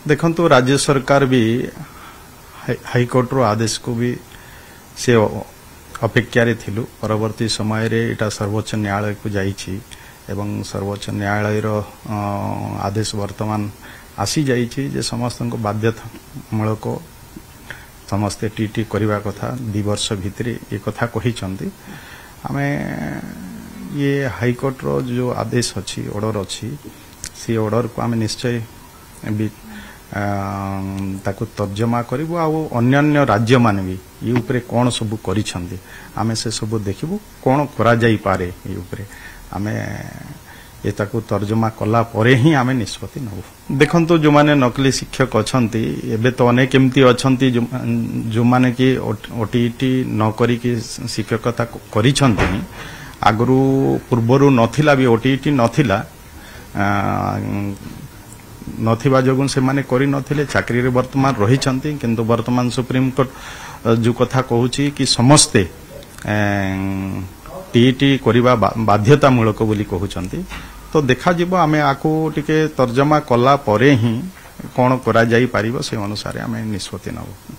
देखंतु राज्य सरकार भी हाईकोर्ट रो आदेश को भी से अपेक्षा थिलु परवर्ती समय रे इटा सर्वोच्च न्यायालय को जाइछि एवं सर्वोच्च न्यायालय रो आदेश वर्तमान आसी जाइछि जे समस्त को बाध्यतामूलक समस्ते टीटी करबा कथा 2 वर्ष भितरे ये कथा कहि चंदी आमे ये हाईकोर्ट रो जो आदेश अछि ऑर्डर अछि से ऑर्डर को आमे निश्चय भी ताकू तर्जमा करिवो आ अन्य राज्य मान भी ये ऊपर कौन सब करिछंदी आमे से सब देखिबो कौन करा जाई पारे ये ऊपर आमे ये ताकू तर्जमा कला परे ही आमे निष्पत्ति नबो देखंतो जो माने नकली शिक्षक अछंती एबे तो अनेक एमती अछंती जो माने कि ओटीटी न करी कि शिक्षकता करिछंती आगरू पूर्वरु नथिला भी ओटीटी नथिला नथिबा जगुन से माने करी नथिले चाकरी रे वर्तमान रही छंती किंतु वर्तमान सुप्रीम कोर्ट जो कथा कहूची कि समस्ते टीटी करिबा बाध्यतामूलक बोली कहउचंती तो देखा जिवो आमे आको टिके तर्जमा कला परे ही कोन करा जाई पारिबो से अनुसार आमे निष्पत्ति नबो।